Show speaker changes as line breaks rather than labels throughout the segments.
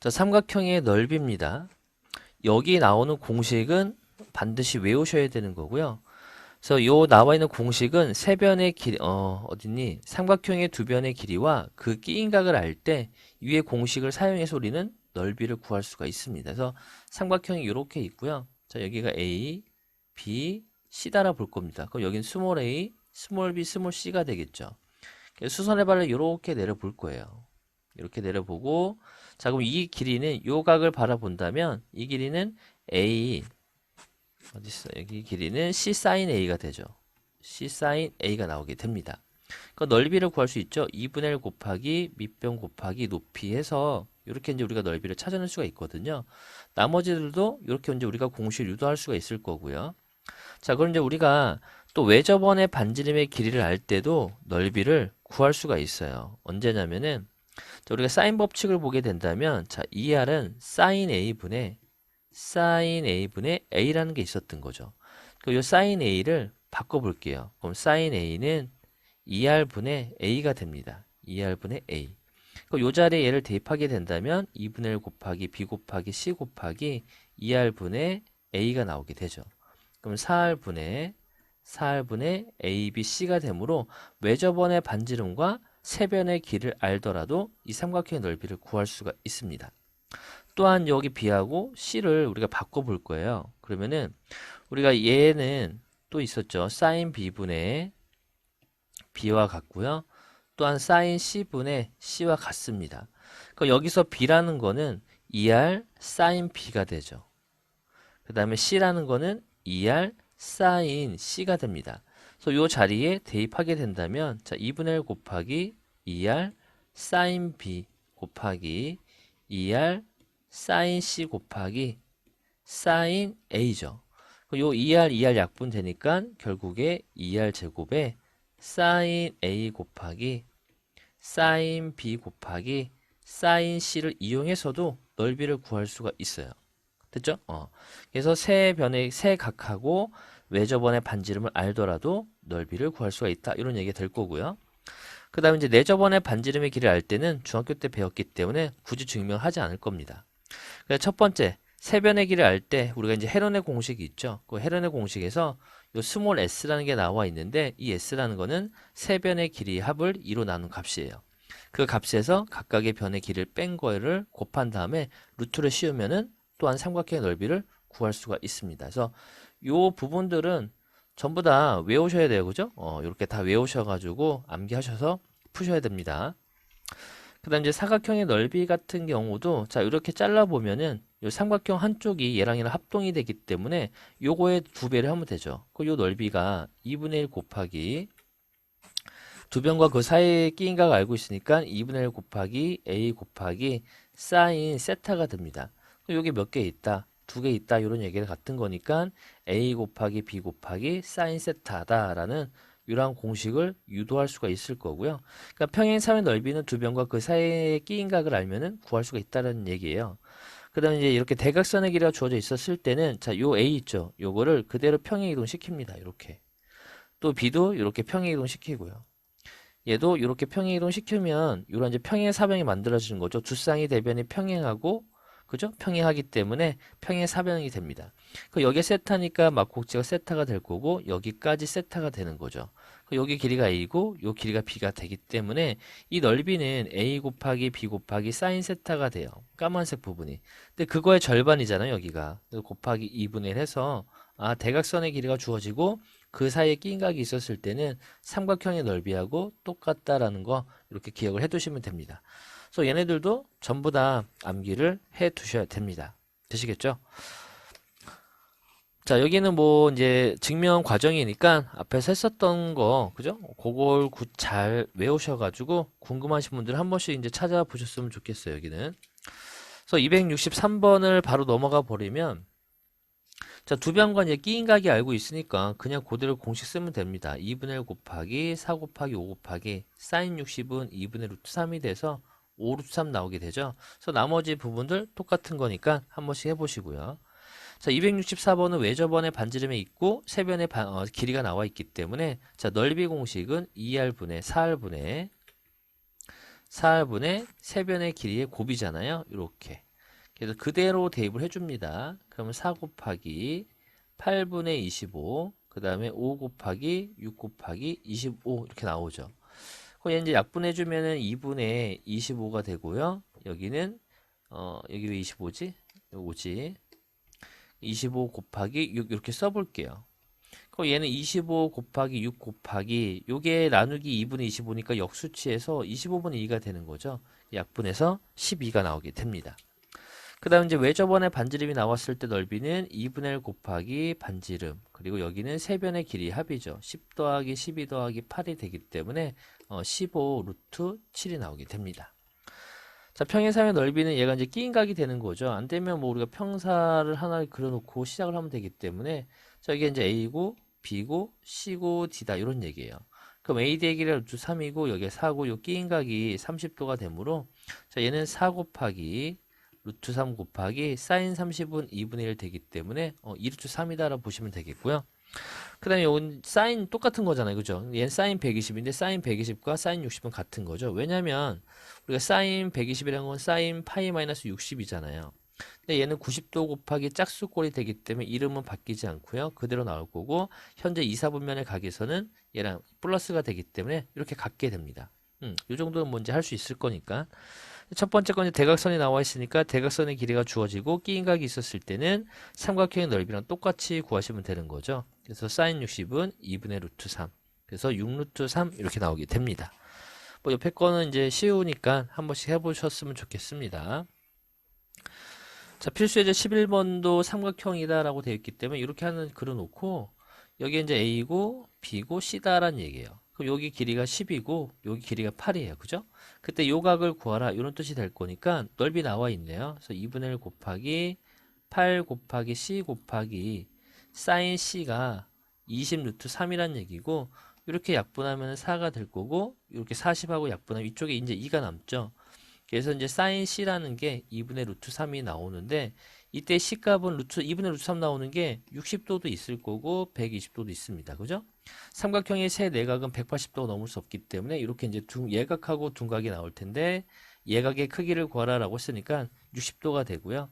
자, 삼각형의 넓이입니다. 여기 나오는 공식은 반드시 외우셔야 되는 거고요. 그래서 요 나와 있는 공식은 세 변의 길, 어딨니? 삼각형의 두 변의 길이와 그 끼인 각을 알 때 위의 공식을 사용해서 우리는 넓이를 구할 수가 있습니다. 그래서 삼각형이 이렇게 있고요. 자, 여기가 A, B, C다라 볼 겁니다. 그럼 여기는 스몰 a, 스몰 b, 스몰 c가 되겠죠. 그래서 수선의 발을 이렇게 내려볼 거예요. 이렇게 내려보고, 자, 그럼 이 길이는 요 각을 바라본다면 이 길이는 A, 어디 있어? 여기 길이는 C sin A가 되죠. C sin A가 나오게 됩니다. 그 넓이를 구할 수 있죠. 2분의 1 곱하기 밑변 곱하기 높이 해서 이렇게 이제 우리가 넓이를 찾아낼 수가 있거든요. 나머지들도 이렇게 이제 우리가 공식을 유도할 수가 있을 거고요. 자, 그럼 이제 우리가 또 외접원의 반지름의 길이를 알 때도 넓이를 구할 수가 있어요. 언제냐면은 자, 우리가 사인 법칙을 보게 된다면 자, 2R은 sin A분의 A라는 게 있었던 거죠. 그럼 이 sin A를 바꿔볼게요. 그럼 sin A는 2R분의 A가 됩니다. 2R분의 A. 그럼 이 자리에 얘를 대입하게 된다면 2분의 1 곱하기 B 곱하기 C 곱하기 2R분의 A가 나오게 되죠. 그럼 4R분의 A, B, C가 되므로 외접원의 반지름과 세변의 길을 알더라도 이 삼각형의 넓이를 구할 수가 있습니다. 또한 여기 B하고 C를 우리가 바꿔볼 거예요. 그러면은 우리가 얘는 또 있었죠. sin B분의 B와 같고요. 또한 sin C분의 C와 같습니다. 그럼 여기서 B라는 거는 2R sin B가 되죠. 그 다음에 C라는 거는 2R sin C가 됩니다. 그래서 이 자리에 대입하게 된다면 자, 2분의 1 곱하기 2R sin B 곱하기 2R sin C 곱하기 sin A죠. 요 2R 약분 되니까 결국에 2R 제곱에 sin A 곱하기 sin B 곱하기 sin C를 이용해서도 넓이를 구할 수가 있어요. 됐죠? 그래서 세 각하고 외접원의 반지름을 알더라도 넓이를 구할 수가 있다. 이런 얘기가 될 거고요. 그 다음에 이제 내접원의 반지름의 길을 알 때는 중학교 때 배웠기 때문에 굳이 증명하지 않을 겁니다. 그래서 첫 번째, 세변의 길을 알 때 우리가 이제 헤론의 공식이 있죠. 그 헤론의 공식에서 요 스몰 s라는 게 나와 있는데 이 s라는 거는 세변의 길이의 합을 2로 나눈 값이에요. 그 값에서 각각의 변의 길을 뺀 거를 곱한 다음에 루트를 씌우면은 또한 삼각형의 넓이를 구할 수가 있습니다. 그래서 요 부분들은 전부 다 외우셔야 돼요. 그죠? 이렇게 다 외우셔가지고 암기하셔서 푸셔야 됩니다. 그 다음 이제 사각형의 넓이 같은 경우도 자 이렇게 잘라보면은 요 삼각형 한쪽이 얘랑 합동이 되기 때문에 요거의 2배를 하면 되죠. 요 넓이가 2분의 1 곱하기 두 변과 그 사이에 끼인 각을 알고 있으니까 2분의 1 곱하기 A 곱하기 사인 세타가 됩니다. 여기 몇 개 있다? 2개 있다. 이런 얘기가 같은 거니까 A 곱하기 B 곱하기 사인 세타다라는 이러한 공식을 유도할 수가 있을 거고요. 그러니까 평행삼의 넓이는 두 변과 그 사이에 끼인 각을 알면은 구할 수가 있다는 얘기예요. 그다음에 이제 이렇게 대각선의 길이가 주어져 있었을 때는 자, 요 A 있죠. 요거를 그대로 평행 이동시킵니다. 이렇게. 또 B도 이렇게 평행 이동시키고요. 얘도 이렇게 평행 이동시키면 이런 이제 평행 사변이 만들어지는 거죠. 두 쌍의 대변이 평행하고 그죠? 평행하기 때문에 평행 사변이 됩니다. 그 여기에 세타니까 막곡지가 세타가 될 거고 여기까지 세타가 되는 거죠. 그 여기 길이가 A고 요 길이가 B가 되기 때문에 이 넓이는 A 곱하기 B 곱하기 사인 세타가 돼요. 까만색 부분이. 근데 그거의 절반이잖아요, 여기가. 그래서 곱하기 2분의 1 해서 대각선의 길이가 주어지고 그 사이에 끼인 각이 있었을 때는 삼각형의 넓이하고 똑같다라는 거 이렇게 기억을 해 두시면 됩니다. 그래서 얘네들도 전부 다 암기를 해 두셔야 됩니다. 되시겠죠? 자, 여기는 뭐 이제 증명 과정이니까 앞에서 했었던 거, 그죠? 그걸 잘 외우셔가지고 궁금하신 분들 한 번씩 이제 찾아보셨으면 좋겠어요, 여기는. 그래서 263번을 바로 넘어가 버리면 자, 두 변과 이제 끼인 각이 알고 있으니까 그냥 그대로 공식 쓰면 됩니다. 2분의 1 곱하기 4 곱하기 5 곱하기 사인 60은 2분의 루트 3이 돼서 5 루트 3 나오게 되죠. 그래서 나머지 부분들 똑같은 거니까 한 번씩 해보시고요. 자, 264번은 외접원의 반지름에 있고 세변의 길이가 나와 있기 때문에 자, 넓이 공식은 2R분의 4R분의 세변의 길이의 곱이잖아요. 이렇게. 그래서 그대로 대입을 해줍니다. 그러면 4 곱하기 8분의 25, 그 다음에 5 곱하기 6 곱하기 25 이렇게 나오죠. 그럼 얘 이제 약분해주면은 2분의 25가 되고요. 여기는 여기 왜 25지? 5지. 25 곱하기 6 이렇게 써볼게요. 그럼 얘는 25 곱하기 6 곱하기 요게 나누기 2분의 25니까 역수치에서 25분의 2가 되는 거죠. 약분해서 12가 나오게 됩니다. 그 다음 이제 왜 저번에 반지름이 나왔을 때 넓이는 2분의 1 곱하기 반지름, 그리고 여기는 세 변의 길이 합이죠. 10 더하기 12 더하기 8이 되기 때문에 15 루트 7이 나오게 됩니다. 자, 평행사의 넓이는 얘가 이제 끼인각이 되는 거죠. 안 되면 뭐 우리가 평사를 하나 그려놓고 시작을 하면 되기 때문에, 자, 이게 이제 A고 B고 C고 D다 이런 얘기예요. 그럼 A 대의 길이가 루트 3이고 여기에 4고 요 끼인각이 30도가 되므로, 자, 얘는 4 곱하기 루트 3 곱하기 사인 30은 2분의 1 되기 때문에 2루트 3이다라고 보시면 되겠고요. 그 다음에 이건 사인 똑같은 거잖아요. 그죠? 얘는 사인 120인데 사인 120과 사인 60은 같은 거죠. 왜냐면 우리가 사인 120이라는 건 사인 파이 마이너스 60이잖아요. 근데 얘는 90도 곱하기 짝수꼴이 되기 때문에 이름은 바뀌지 않고요. 그대로 나올 거고, 현재 이사분면의 각에서는 얘랑 플러스가 되기 때문에 이렇게 같게 됩니다. 이 정도는 뭔지 할 수 있을 거니까. 첫 번째 건 대각선이 나와 있으니까 대각선의 길이가 주어지고 끼인각이 있었을 때는 삼각형의 넓이랑 똑같이 구하시면 되는 거죠. 그래서 사인 60은 2분의 루트 3. 그래서 6 루트 3 이렇게 나오게 됩니다. 뭐 옆에 거는 이제 쉬우니까 한 번씩 해보셨으면 좋겠습니다. 자, 필수예제 11번도 삼각형이다라고 되어 있기 때문에 이렇게 하는 그려놓고, 여기 이제 A고 B고 C다라는 얘기예요. 그럼 여기 길이가 10이고 여기 길이가 8이에요. 그죠? 그때 요 각을 구하라 이런 뜻이 될 거니까 넓이 나와 있네요. 그래서 2분의 1 곱하기 8 곱하기 C 곱하기 사인 C가 20 루트 3이란 얘기고, 이렇게 약분하면 4가 될 거고, 이렇게 40하고 약분하면 이쪽에 이제 2가 남죠. 그래서 이제 사인 C라는 게 2분의 루트 3이 나오는데, 이때 C값은 2분의 루트 3 나오는 게 60도도 있을 거고 120도도 있습니다. 그죠? 삼각형의 세 내각은 180도가 넘을 수 없기 때문에 이렇게 이제 예각하고 둔각이 나올 텐데, 예각의 크기를 구하라라고 했으니까 60도가 되고요.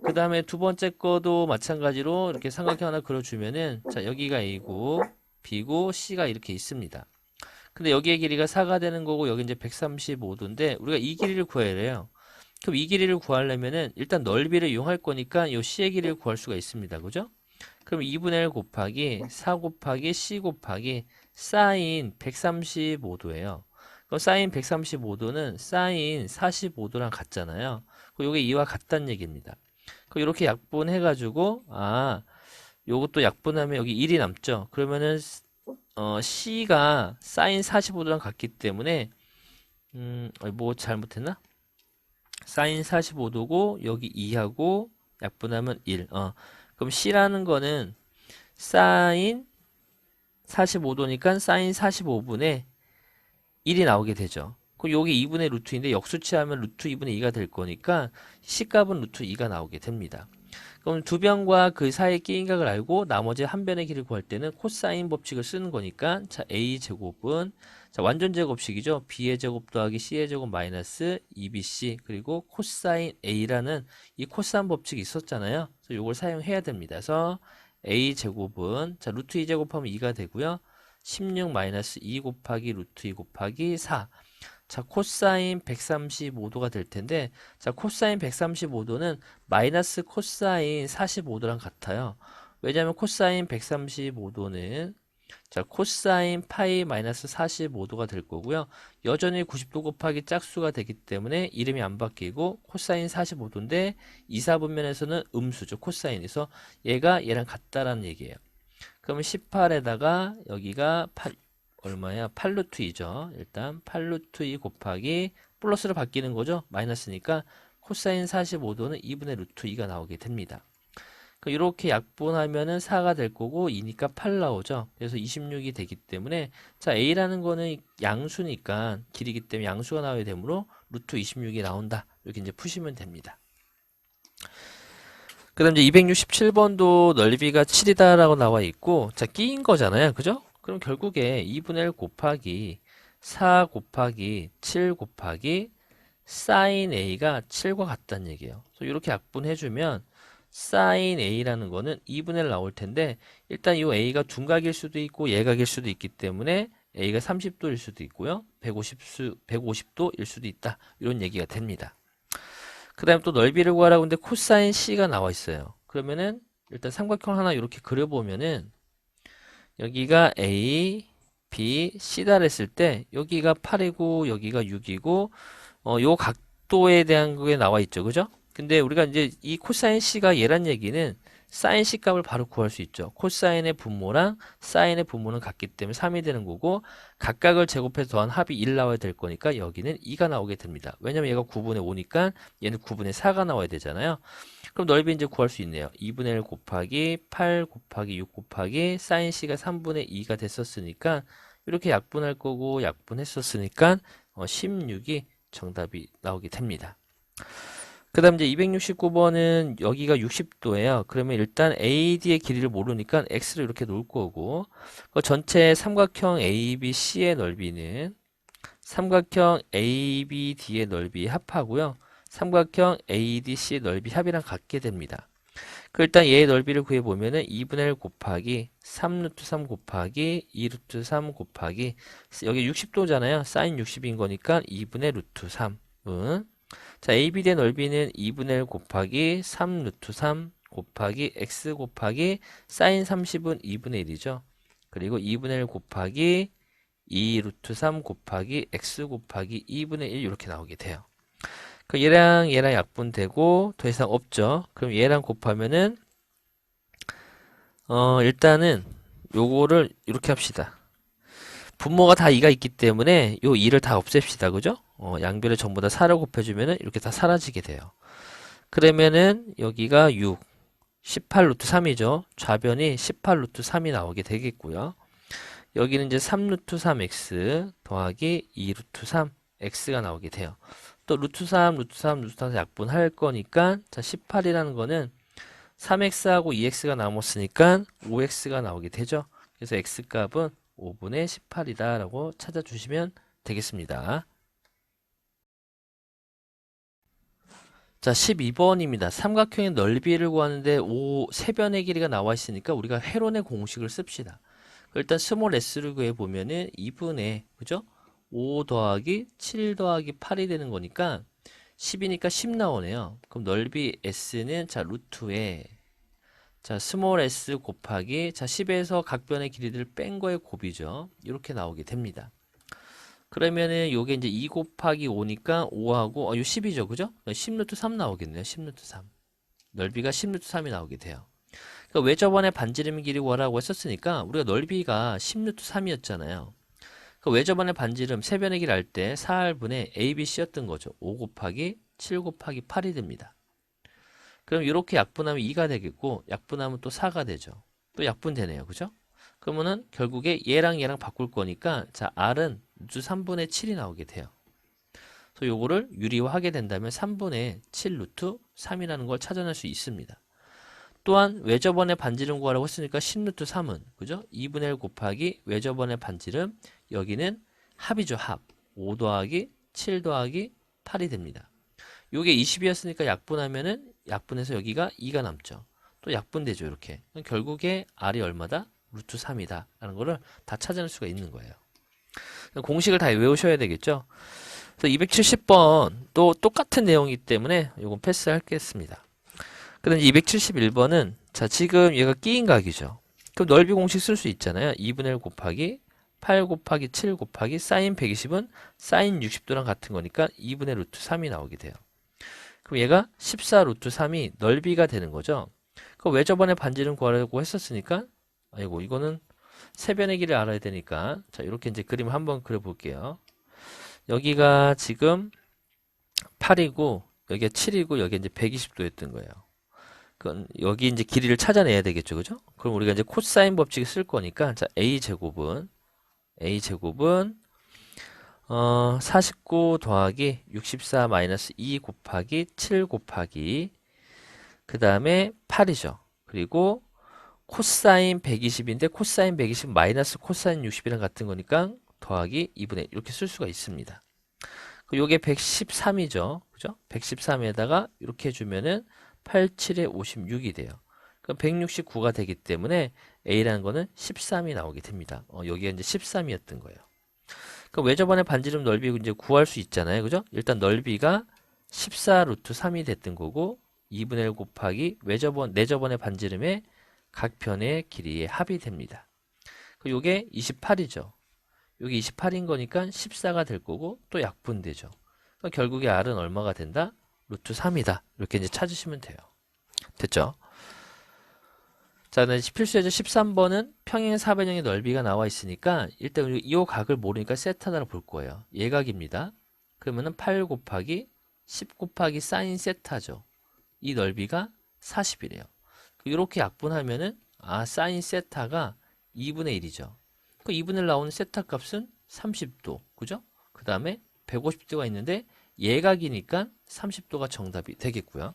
그 다음에 두 번째 거도 마찬가지로 이렇게 삼각형 하나 그려주면은, 자, 여기가 A고 B고 C가 이렇게 있습니다. 근데 여기의 길이가 4가 되는 거고 여기 이제 135도인데 우리가 이 길이를 구해야 해요. 그럼 이 길이를 구하려면은 일단 넓이를 이용할 거니까 이 C의 길이를 구할 수가 있습니다. 그죠? 그럼 2분의 1 곱하기 4 곱하기 C 곱하기 사인 135도예요. 그럼 사인 135도는 사인 45도랑 같잖아요. 그럼 이게 이와 같다는 얘기입니다. 그럼 이렇게 약분해가지고, 요것도 약분하면 여기 1이 남죠. 그러면은 C가 사인 45도랑 같기 때문에, 뭐 잘못했나? 사인 45도고 여기 2하고 약분하면 1. 그럼 C라는 거는 사인 45도니까 사인 45분의 1이 나오게 되죠. 그럼 여기 2분의 루트인데 역수치하면 루트 2분의 2가 될 거니까 C값은 루트 2가 나오게 됩니다. 그럼 두 변과 그 사이의 끼인각을 알고 나머지 한 변의 길을 구할 때는 코사인 법칙을 쓰는 거니까, 자, A제곱은, 자, 완전 제곱식이죠. B의 제곱 더하기 C의 제곱 마이너스 2BC, 그리고 코사인 A라는 이 코사인 법칙이 있었잖아요. 그래서 이걸 사용해야 됩니다. 그래서 A제곱은, 자, 루트 2제곱하면 2가 되고요. 16 마이너스 2 곱하기 루트 2 곱하기 4. 자, 코사인 135도가 될 텐데, 자, 코사인 135도는 마이너스 코사인 45도랑 같아요. 왜냐하면 코사인 135도는, 자, 코사인 파이 마이너스 45도가 될 거고요. 여전히 90도 곱하기 짝수가 되기 때문에 이름이 안 바뀌고 코사인 45도인데 이사분면에서는 음수죠. 코사인에서 얘가 얘랑 같다라는 얘기예요. 그러면 18에다가 여기가 8, 얼마야? 8루트 2죠. 일단 8루트 2 곱하기 플러스로 바뀌는 거죠. 마이너스니까 코사인 45도는 2분의 루트 2가 나오게 됩니다. 이렇게 약분하면은 4가 될 거고 2니까 8 나오죠. 그래서 26이 되기 때문에, 자, A라는 거는 양수니까 길이기 때문에 양수가 나와야 되므로 루트 26이 나온다. 이렇게 이제 푸시면 됩니다. 그 다음 이제 267번도 넓이가 7이다라고 나와 있고, 자, 끼인 거잖아요. 그죠? 그럼 결국에 2분의 1 곱하기 4 곱하기 7 곱하기 사인 A가 7과 같다는 얘기예요. 그래서 이렇게 약분해주면 사인 A라는 거는 2분의 1 나올 텐데 일단 이 A가 둔각일 수도 있고 예각일 수도 있기 때문에 A가 30도일 수도 있고요. 150도일 수도 있다. 이런 얘기가 됩니다. 그 다음에 또 넓이를 구하라고 하는데 코사인 C가 나와 있어요. 그러면은 일단 삼각형 하나 이렇게 그려보면은 여기가 A, B, C다 했을 때 여기가 8이고 여기가 6이고 요 각도에 대한 게 나와 있죠. 그죠? 근데 우리가 이제 이 코사인 C가 얘란 얘기는 사인 C 값을 바로 구할 수 있죠. 코사인의 분모랑 사인의 분모는 같기 때문에 3이 되는 거고 각각을 제곱해서 더한 합이 1 나와야 될 거니까 여기는 2가 나오게 됩니다. 왜냐면 얘가 9분의 5니까 얘는 9분의 4가 나와야 되잖아요. 그럼 넓이 이제 구할 수 있네요. 2분의 1 곱하기 8 곱하기 6 곱하기 사인 C가 3분의 2가 됐었으니까 이렇게 약분할 거고 약분했었으니까 16이 정답이 나오게 됩니다. 그 다음 이제 269번은 여기가 60도예요. 그러면 일단 AD의 길이를 모르니까 X를 이렇게 놓을 거고 전체 삼각형 ABC의 넓이는 삼각형 ABD의 넓이 합하고요. 삼각형 ADC의 넓이 합이랑 같게 됩니다. 그 일단 얘의 넓이를 구해보면은 2분의 1 곱하기 3루트 3 곱하기 2루트 3 곱하기 여기 60도잖아요. 사인 60인 거니까 2분의 루트 3은 자, ABD의 넓이는 2분의 1 곱하기 3 루트 3 곱하기 x 곱하기 사인 30은 2분의 1이죠. 그리고 2분의 1 곱하기 2 루트 3 곱하기 x 곱하기 2분의 1 이렇게 나오게 돼요. 그 얘랑 얘랑 약분되고 더 이상 없죠. 그럼 얘랑 곱하면은 일단은 요거를 이렇게 합시다. 분모가 다 2가 있기 때문에 요 2를 다 없앱시다. 그죠? 양변에 전부 다 4를 곱해주면은 이렇게 다 사라지게 돼요. 그러면은 여기가 6, 18 루트 3이죠. 좌변이 18 루트 3이 나오게 되겠고요. 여기는 이제 3 루트 3x 더하기 2 루트 3x가 나오게 돼요. 또 루트 3, 루트 3, 루트 3에서 약분할 거니까 자 18이라는 거는 3x하고 2x가 남았으니까 5x가 나오게 되죠. 그래서 x값은 5분의 18이다 라고 찾아주시면 되겠습니다. 자, 12번입니다. 삼각형의 넓이를 구하는데 세변의 길이가 나와 있으니까 우리가 회론의 공식을 씁시다. 일단 스몰 s를 구해보면은 2분의, 그죠? 5 더하기 7 더하기 8이 되는 거니까 10이니까 10 나오네요. 그럼 넓이 s는 자, 루트에 자, 스몰 s 곱하기 자, 10에서 각변의 길이를 뺀 거의 곱이죠. 이렇게 나오게 됩니다. 그러면은 요게 이제 2 곱하기 5니까 5하고 요 10이죠. 그죠? 10 루트 3 나오겠네요. 10 루트 3. 넓이가 10 루트 3이 나오게 돼요. 그러니까 왜 저번에 반지름 길이 구하라고 했었으니까 우리가 넓이가 10 루트 3이었잖아요. 그러니까 왜 저번에 반지름 세변의 길 할 때 4할분의 ABC였던 거죠. 5 곱하기 7 곱하기 8이 됩니다. 그럼 이렇게 약분하면 2가 되겠고 약분하면 또 4가 되죠. 또 약분되네요. 그죠? 그러면은 결국에 얘랑 바꿀 거니까 자 R은 루트 3분의 7이 나오게 돼요. 그래서 요거를 유리화하게 된다면 3분의 7 루트 3이라는 걸 찾아낼 수 있습니다. 또한 외접원의 반지름 구하라고 했으니까 10 루트 3은 그죠? 2분의 1 곱하기 외접원의 반지름 여기는 합이죠. 합. 5 더하기 7 더하기 8이 됩니다. 요게 20이었으니까 약분하면은 약분해서 여기가 2가 남죠. 또 약분되죠. 이렇게. 결국에 R이 얼마다? 루트 3이다. 라는 거를 다 찾아낼 수가 있는 거예요. 공식을 다 외우셔야 되겠죠. 그래서 270번 또 똑같은 내용이기 때문에 이건 패스하겠습니다. 그다음 271번은 자 지금 얘가 끼인 각이죠. 그럼 넓이 공식 쓸 수 있잖아요. 2분의 1 곱하기 8 곱하기 7 곱하기 사인 120은 사인 60도랑 같은 거니까 2분의 루트 3이 나오게 돼요. 그럼 얘가 14 루트 3이 넓이가 되는 거죠. 그럼 왜 저번에 반지름 구하려고 했었으니까 아이고 이거는 세변의 길을 알아야 되니까 자 이렇게 이제 그림을 한번 그려볼게요. 여기가 지금 8이고 여기가 7이고 여기 이제 120도였던 거예요. 그건 여기 이제 길이를 찾아내야 되겠죠, 그죠? 그럼 우리가 이제 코사인 법칙을 쓸 거니까 자 a 제곱은 49 더하기 64 마이너스 2 곱하기 7 곱하기 그 다음에 8이죠. 그리고 코사인 120인데 코사인 120 마이너스 코사인 60이랑 같은 거니까 더하기 2분의 1 이렇게 쓸 수가 있습니다. 요게 113이죠. 그죠? 113에다가 이렇게 해주면은 87에 56이 돼요. 그럼 169가 되기 때문에 A라는 거는 13이 나오게 됩니다. 여기가 이제 13이었던 거예요. 그럼 외접원의 반지름 넓이 이제 구할 수 있잖아요. 그죠? 일단 넓이가 14 루트 3이 됐던 거고 2분의 1 곱하기 내접원의 반지름의 각 편의 길이의 합이 됩니다. 요게 28이죠. 여기 28인 거니까 14가 될 거고 또 약분되죠. 그러니까 결국에 R은 얼마가 된다? 루트 3이다. 이렇게 이제 찾으시면 돼요. 됐죠? 자, 필수예제 13번은 평행 사변형의 넓이가 나와 있으니까 일단 우리 이 각을 모르니까 세타다로 볼 거예요. 예각입니다. 그러면은 8 곱하기 10 곱하기 사인 세타죠. 이 넓이가 40이래요. 이렇게 약분하면은 사인 세타가 2분의 1이죠. 그 2분의 1 나오는 세타 값은 30도. 그죠? 그 다음에 150도가 있는데 예각이니까 30도가 정답이 되겠고요.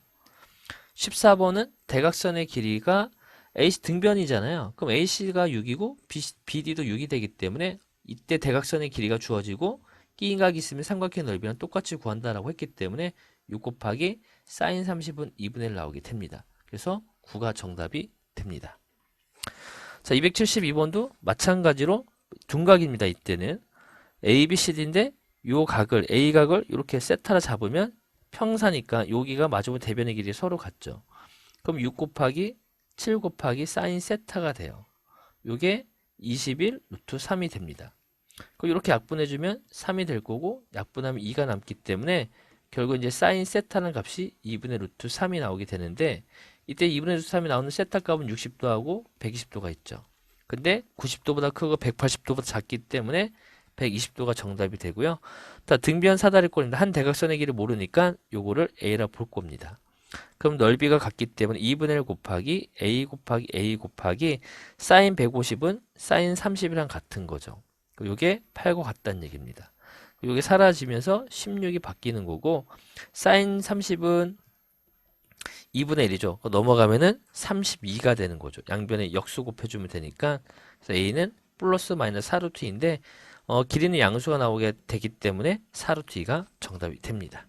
14번은 대각선의 길이가 AC 등변이잖아요. 그럼 AC가 6이고 BD도 6이 되기 때문에 이때 대각선의 길이가 주어지고 끼인각이 있으면 삼각형 넓이랑 똑같이 구한다라고 했기 때문에 6 곱하기 사인 30은 2분의 1 나오게 됩니다. 그래서 9가 정답이 됩니다. 자, 272번도 마찬가지로 둔각입니다. 이때는 ABCD인데 요 각을 A각을 이렇게 세타로 잡으면 평사니까 여기가 마주보는 대변의 길이 서로 같죠. 그럼 6 곱하기 7 곱하기 사인 세타가 돼요. 요게 21 루트 3이 됩니다. 그럼 이렇게 약분해주면 3이 될 거고 약분하면 2가 남기 때문에 결국 이제 사인 세타는 값이 2분의 루트 3이 나오게 되는데 이때 2분의 루트 3이 나오는 세타 값은 60도하고 120도가 있죠. 근데 90도보다 크고 180도보다 작기 때문에 120도가 정답이 되고요. 등변 사다리꼴인데 한 대각선의 길을 모르니까 요거를 A라 볼 겁니다. 그럼 넓이가 같기 때문에 2분의 1 곱하기 A 곱하기 A 곱하기 사인 150은 사인 30이랑 같은 거죠. 요게 8과 같다는 얘기입니다. 요게 사라지면서 16이 바뀌는 거고 사인 30은 2분의 1이죠. 넘어가면은 32가 되는 거죠. 양변에 역수 곱해주면 되니까 그래서 A는 플러스 마이너스 4루트인데 길이는 양수가 나오게 되기 때문에 4루트 2가 정답이 됩니다.